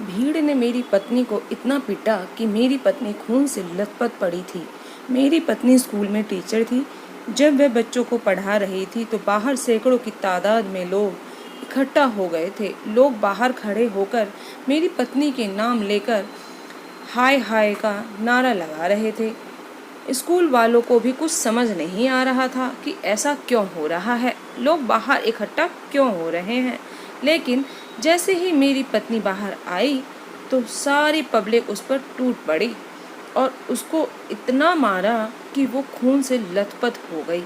भीड़ ने मेरी पत्नी को इतना पीटा कि मेरी पत्नी खून से लथपथ पड़ी थी। मेरी पत्नी स्कूल में टीचर थी। जब वह बच्चों को पढ़ा रही थी तो बाहर सैकड़ों की तादाद में लोग इकट्ठा हो गए थे। लोग बाहर खड़े होकर मेरी पत्नी के नाम लेकर हाय हाय का नारा लगा रहे थे। स्कूल वालों को भी कुछ समझ नहीं आ रहा था कि ऐसा क्यों हो रहा है, लोग बाहर इकट्ठा क्यों हो रहे हैं। लेकिन जैसे ही मेरी पत्नी बाहर आई तो सारी पब्लिक उस पर टूट पड़ी और उसको इतना मारा कि वो खून से लथपथ हो गई।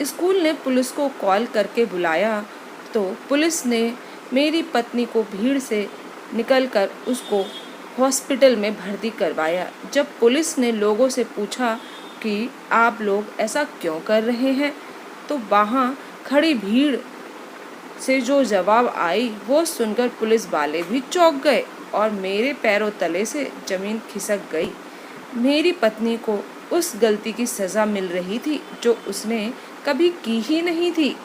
स्कूल ने पुलिस को कॉल करके बुलाया तो पुलिस ने मेरी पत्नी को भीड़ से निकलकर उसको हॉस्पिटल में भर्ती करवाया। जब पुलिस ने लोगों से पूछा कि आप लोग ऐसा क्यों कर रहे हैं, तो वहाँ खड़ी भीड़ से जो जवाब आई वो सुनकर पुलिस वाले भी चौंक गए और मेरे पैरों तले से जमीन खिसक गई। मेरी पत्नी को उस गलती की सज़ा मिल रही थी जो उसने कभी की ही नहीं थी।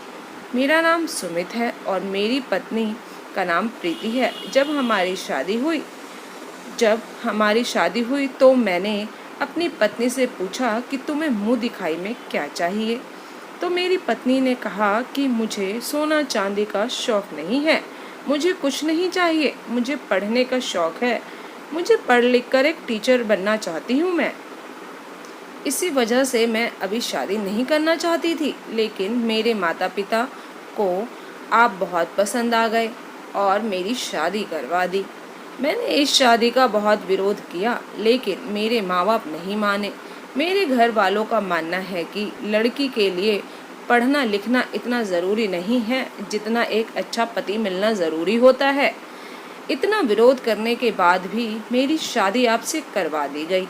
मेरा नाम सुमित है और मेरी पत्नी का नाम प्रीति है। जब हमारी शादी हुई तो मैंने अपनी पत्नी से पूछा कि तुम्हें मुँह दिखाई में क्या चाहिए। तो मेरी पत्नी ने कहा कि मुझे सोना चांदी का शौक नहीं है, मुझे कुछ नहीं चाहिए, मुझे पढ़ने का शौक है, मुझे पढ़ लिख कर एक टीचर बनना चाहती हूँ मैं। इसी वजह से मैं अभी शादी नहीं करना चाहती थी, लेकिन मेरे माता पिता को आप बहुत पसंद आ गए और मेरी शादी करवा दी। मैंने इस शादी का बहुत विरोध किया, लेकिन मेरे माँ बाप नहीं माने। मेरे घर वालों का मानना है कि लड़की के लिए पढ़ना लिखना इतना ज़रूरी नहीं है जितना एक अच्छा पति मिलना ज़रूरी होता है। इतना विरोध करने के बाद भी मेरी शादी आपसे करवा दी गई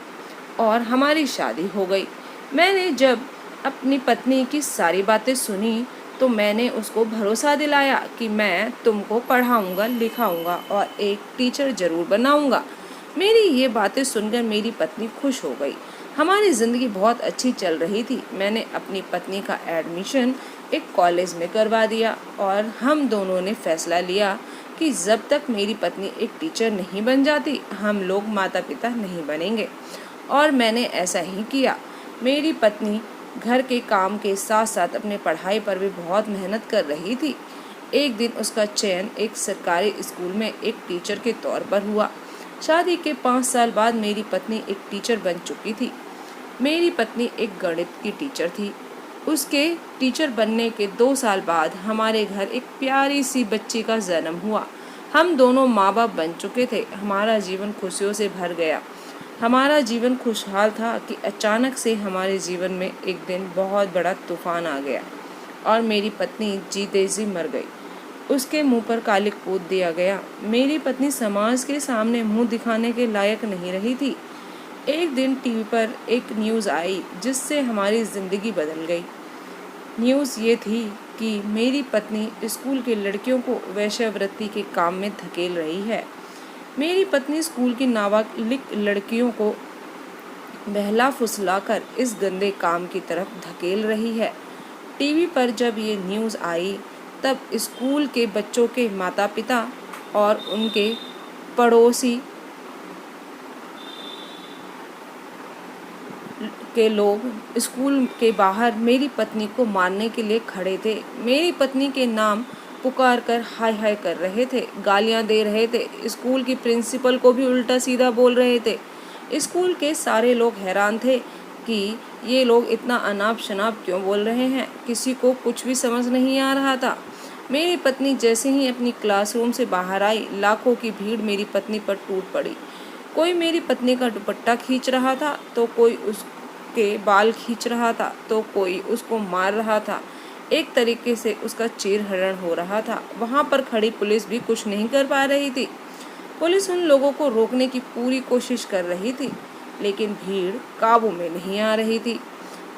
और हमारी शादी हो गई। मैंने जब अपनी पत्नी की सारी बातें सुनी तो मैंने उसको भरोसा दिलाया कि मैं तुमको पढ़ाऊंगा लिखाऊंगा और एक टीचर ज़रूर बनाऊंगा। मेरी ये बातें सुनकर मेरी पत्नी खुश हो गई। हमारी ज़िंदगी बहुत अच्छी चल रही थी। मैंने अपनी पत्नी का एडमिशन एक कॉलेज में करवा दिया और हम दोनों ने फैसला लिया कि जब तक मेरी पत्नी एक टीचर नहीं बन जाती हम लोग माता पिता नहीं बनेंगे, और मैंने ऐसा ही किया। मेरी पत्नी घर के काम के साथ साथ अपने पढ़ाई पर भी बहुत मेहनत कर रही थी। एक दिन उसका चयन एक सरकारी स्कूल में एक टीचर के तौर पर हुआ। शादी के 5 साल बाद मेरी पत्नी एक टीचर बन चुकी थी। मेरी पत्नी एक गणित की टीचर थी। उसके टीचर बनने के 2 साल बाद हमारे घर एक प्यारी सी बच्ची का जन्म हुआ। हम दोनों माँ बाप बन चुके थे। हमारा जीवन खुशियों से भर गया। हमारा जीवन खुशहाल था कि अचानक से हमारे जीवन में एक दिन बहुत बड़ा तूफान आ गया और मेरी पत्नी जीते जी मर गई। उसके मुंह पर कालिक पोत दिया गया। मेरी पत्नी समाज के सामने मुंह दिखाने के लायक नहीं रही थी। एक दिन टीवी पर एक न्यूज़ आई जिससे हमारी ज़िंदगी बदल गई। न्यूज़ ये थी कि मेरी पत्नी स्कूल के लड़कियों को वेश्यावृत्ति के काम में धकेल रही है। मेरी पत्नी स्कूल की नाबालिग लड़कियों को बहला फुसलाकर इस गंदे काम की तरफ धकेल रही है। टीवी पर जब ये न्यूज़ आई तब स्कूल के बच्चों के माता पिता और उनके पड़ोसी के लोग स्कूल के बाहर मेरी पत्नी को मारने के लिए खड़े थे। मेरी पत्नी के नाम पुकार कर हाय हाय कर रहे थे, गालियां दे रहे थे। स्कूल की प्रिंसिपल को भी उल्टा सीधा बोल रहे थे। स्कूल के सारे लोग हैरान थे कि ये लोग इतना अनाप शनाप क्यों बोल रहे हैं। किसी को कुछ भी समझ नहीं आ रहा था। मेरी पत्नी जैसे ही अपनी क्लासरूम से बाहर आई, लाखों की भीड़ मेरी पत्नी पर टूट पड़ी। कोई मेरी पत्नी का दुपट्टा खींच रहा था तो कोई उसके बाल खींच रहा था तो कोई उसको मार रहा था। एक तरीके से उसका चीरहरण हो रहा था। वहाँ पर खड़ी पुलिस भी कुछ नहीं कर पा रही थी। पुलिस उन लोगों को रोकने की पूरी कोशिश कर रही थी, लेकिन भीड़ काबू में नहीं आ रही थी।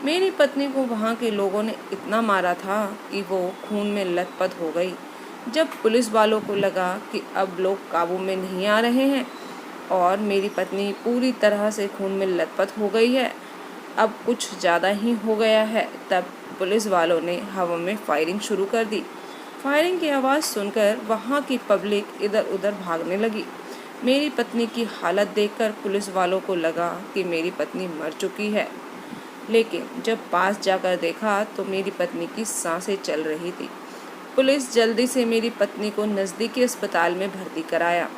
मेरी पत्नी को वहाँ के लोगों ने इतना मारा था कि वो खून में लथपथ हो गई। जब पुलिस वालों को लगा कि अब लोग काबू में नहीं आ रहे हैं और मेरी पत्नी पूरी तरह से खून में लथपथ हो गई है, अब कुछ ज़्यादा ही हो गया है, तब पुलिस वालों ने हवा में फायरिंग शुरू कर दी। फायरिंग की आवाज़ सुनकर वहाँ की पब्लिक इधर उधर भागने लगी। मेरी पत्नी की हालत देखकर पुलिस वालों को लगा कि मेरी पत्नी मर चुकी है, लेकिन जब पास जाकर देखा तो मेरी पत्नी की सांसें चल रही थी। पुलिस जल्दी से मेरी पत्नी को नज़दीकी अस्पताल में भर्ती कराया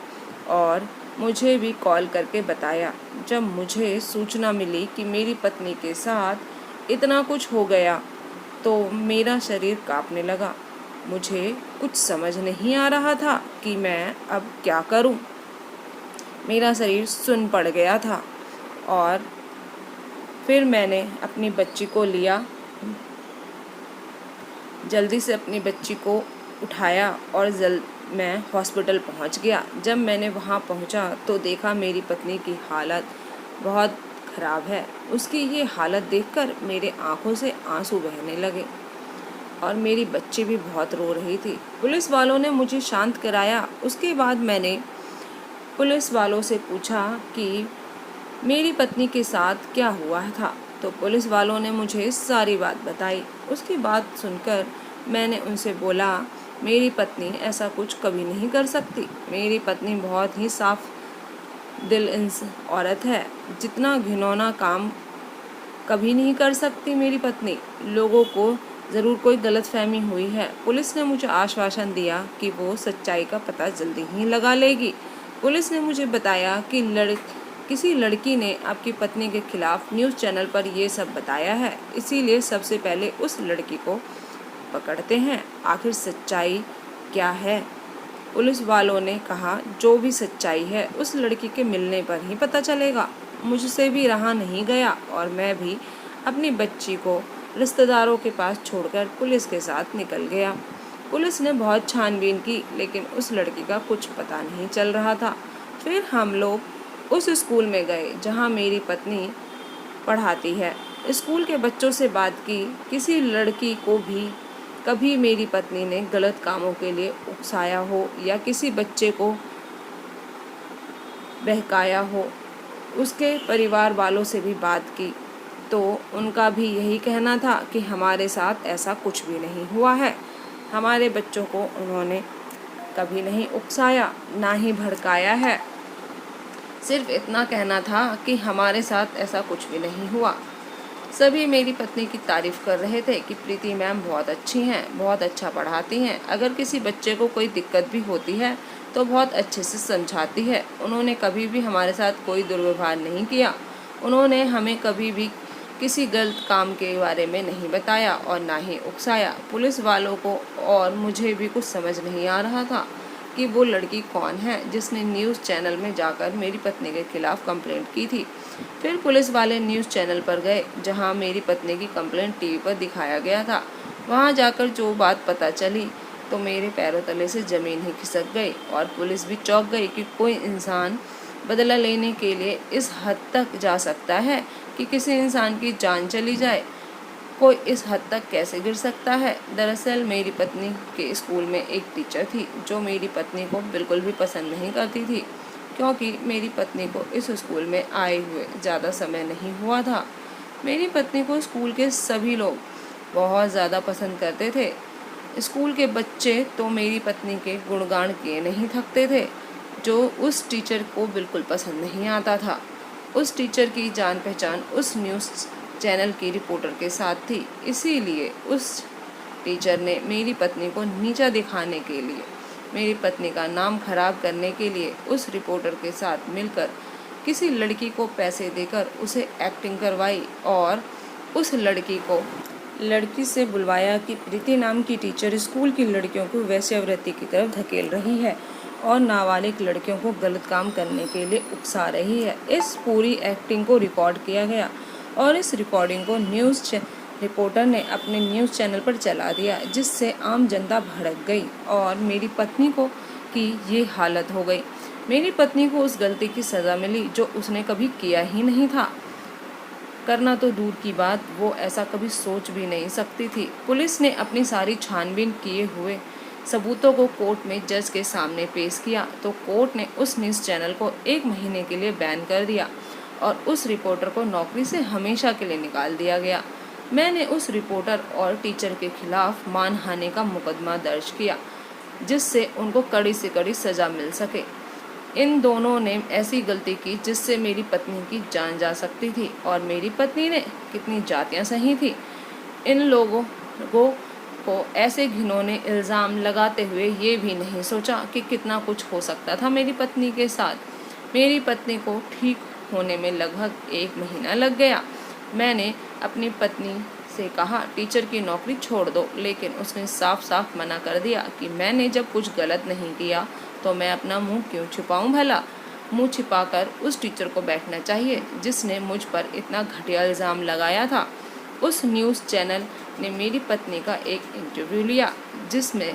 और मुझे भी कॉल करके बताया। जब मुझे सूचना मिली कि मेरी पत्नी के साथ इतना कुछ हो गया तो मेरा शरीर कांपने लगा। मुझे कुछ समझ नहीं आ रहा था कि मैं अब क्या करूं। मेरा शरीर सुन्न पड़ गया था और फिर मैंने अपनी बच्ची को लिया, जल्दी से अपनी बच्ची को उठाया और मैं हॉस्पिटल पहुंच गया। जब मैंने वहां पहुंचा तो देखा मेरी पत्नी की हालत बहुत ख़राब है। उसकी ये हालत देखकर मेरे आंखों से आंसू बहने लगे और मेरी बच्ची भी बहुत रो रही थी। पुलिस वालों ने मुझे शांत कराया। उसके बाद मैंने पुलिस वालों से पूछा कि मेरी पत्नी के साथ क्या हुआ था, तो पुलिस वालों ने मुझे सारी बात बताई। उसकी बात सुनकर मैंने उनसे बोला, मेरी पत्नी ऐसा कुछ कभी नहीं कर सकती। मेरी पत्नी बहुत ही साफ दिल औरत है, जितना घिनौना काम कभी नहीं कर सकती मेरी पत्नी। लोगों को ज़रूर कोई गलतफहमी हुई है। पुलिस ने मुझे आश्वासन दिया कि वो सच्चाई का पता जल्दी ही लगा लेगी। पुलिस ने मुझे बताया कि किसी लड़की ने आपकी पत्नी के खिलाफ न्यूज़ चैनल पर ये सब बताया है, इसीलिए सबसे पहले उस लड़की को पकड़ते हैं। आखिर सच्चाई क्या है? पुलिस वालों ने कहा, जो भी सच्चाई है उस लड़की के मिलने पर ही पता चलेगा। मुझसे भी रहा नहीं गया और मैं भी अपनी बच्ची को रिश्तेदारों के पास छोड़कर पुलिस के साथ निकल गया। पुलिस ने बहुत छानबीन की, लेकिन उस लड़की का कुछ पता नहीं चल रहा था। फिर हम लोग उस स्कूल में गए जहां मेरी पत्नी पढ़ाती है। स्कूल के बच्चों से बात की। किसी लड़की को भी कभी मेरी पत्नी ने गलत कामों के लिए उकसाया हो या किसी बच्चे को बहकाया हो। उसके परिवार वालों से भी बात की तो उनका भी यही कहना था कि हमारे साथ ऐसा कुछ भी नहीं हुआ है। हमारे बच्चों को उन्होंने कभी नहीं उकसाया, ना ही भड़काया है। सिर्फ इतना कहना था कि हमारे साथ ऐसा कुछ भी नहीं हुआ। सभी मेरी पत्नी की तारीफ़ कर रहे थे कि प्रीति मैम बहुत अच्छी हैं, बहुत अच्छा पढ़ाती हैं। अगर किसी बच्चे को कोई दिक्कत भी होती है तो बहुत अच्छे से समझाती है। उन्होंने कभी भी हमारे साथ कोई दुर्व्यवहार नहीं किया। उन्होंने हमें कभी भी किसी गलत काम के बारे में नहीं बताया और ना ही उकसाया। पुलिस वालों को और मुझे भी कुछ समझ नहीं आ रहा था कि वो लड़की कौन है जिसने न्यूज़ चैनल में जाकर मेरी पत्नी के खिलाफ कंप्लेंट की थी। फिर पुलिस वाले न्यूज़ चैनल पर गए जहां मेरी पत्नी की कंप्लेंट टीवी पर दिखाया गया था। वहां जाकर जो बात पता चली तो मेरे पैरों तले से ज़मीन ही खिसक गई और पुलिस भी चौंक गई कि कोई इंसान बदला लेने के लिए इस हद तक जा सकता है कि किसी इंसान की जान चली जाए। कोई इस हद तक कैसे गिर सकता है? दरअसल मेरी पत्नी के स्कूल में एक टीचर थी जो मेरी पत्नी को बिल्कुल भी पसंद नहीं करती थी, क्योंकि मेरी पत्नी को इस स्कूल में आए हुए ज़्यादा समय नहीं हुआ था। मेरी पत्नी को स्कूल के सभी लोग बहुत ज़्यादा पसंद करते थे। स्कूल के बच्चे तो मेरी पत्नी के गुणगान किए नहीं थकते थे, जो उस टीचर को बिल्कुल पसंद नहीं आता था। उस टीचर की जान पहचान उस न्यूज़ चैनल की रिपोर्टर के साथ थी, इसीलिए उस टीचर ने मेरी पत्नी को नीचा दिखाने के लिए, मेरी पत्नी का नाम खराब करने के लिए उस रिपोर्टर के साथ मिलकर किसी लड़की को पैसे देकर उसे एक्टिंग करवाई और उस लड़की से बुलवाया कि प्रीति नाम की टीचर स्कूल की लड़कियों को वेश्यावृत्ति की तरफ धकेल रही है और नाबालिग लड़कियों को गलत काम करने के लिए उकसा रही है। इस पूरी एक्टिंग को रिकॉर्ड किया गया और इस रिकॉर्डिंग को रिपोर्टर ने अपने न्यूज़ चैनल पर चला दिया, जिससे आम जनता भड़क गई और मेरी पत्नी को की ये हालत हो गई। मेरी पत्नी को उस गलती की सज़ा मिली जो उसने कभी किया ही नहीं था। करना तो दूर की बात, वो ऐसा कभी सोच भी नहीं सकती थी। पुलिस ने अपनी सारी छानबीन किए हुए सबूतों को कोर्ट में जज के सामने पेश किया तो कोर्ट ने उस न्यूज़ चैनल को 1 महीने के लिए बैन कर दिया और उस रिपोर्टर को नौकरी से हमेशा के लिए निकाल दिया गया। मैंने उस रिपोर्टर और टीचर के खिलाफ मानहानि का मुकदमा दर्ज किया, जिससे उनको कड़ी से कड़ी सज़ा मिल सके। इन दोनों ने ऐसी गलती की जिससे मेरी पत्नी की जान जा सकती थी, और मेरी पत्नी ने कितनी जातियाँ सही थी। इन लोगों को ऐसे घिनौने इल्ज़ाम लगाते हुए ये भी नहीं सोचा कि कितना कुछ हो सकता था मेरी पत्नी के साथ। मेरी पत्नी को ठीक होने में लगभग 1 महीना लग गया। मैंने अपनी पत्नी से कहा टीचर की नौकरी छोड़ दो, लेकिन उसने साफ साफ मना कर दिया कि मैंने जब कुछ गलत नहीं किया तो मैं अपना मुंह क्यों छुपाऊं भला। मुंह छिपाकर उस टीचर को बैठना चाहिए जिसने मुझ पर इतना घटिया इल्ज़ाम लगाया था। उस न्यूज़ चैनल ने मेरी पत्नी का एक इंटरव्यू लिया जिसमें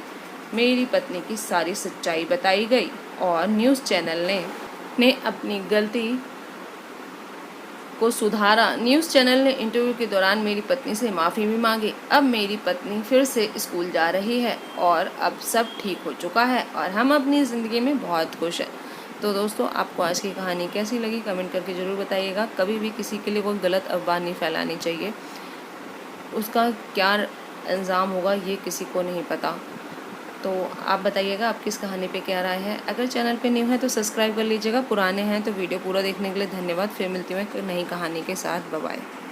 मेरी पत्नी की सारी सच्चाई बताई गई, और न्यूज़ चैनल ने अपनी गलती को सुधारा। न्यूज़ चैनल ने इंटरव्यू के दौरान मेरी पत्नी से माफ़ी भी मांगी। अब मेरी पत्नी फिर से स्कूल जा रही है और अब सब ठीक हो चुका है और हम अपनी ज़िंदगी में बहुत खुश हैं। तो दोस्तों, आपको आज की कहानी कैसी लगी कमेंट करके ज़रूर बताइएगा। कभी भी किसी के लिए कोई गलत अफवाह नहीं फैलानी चाहिए, उसका क्या अंजाम होगा ये किसी को नहीं पता। तो आप बताइएगा आपकी इस कहानी पे क्या राय है। अगर चैनल पे न्यू है तो सब्सक्राइब कर लीजिएगा, पुराने हैं तो वीडियो पूरा देखने के लिए धन्यवाद। फिर मिलती हूँ एक नई कहानी के साथ। Bye bye.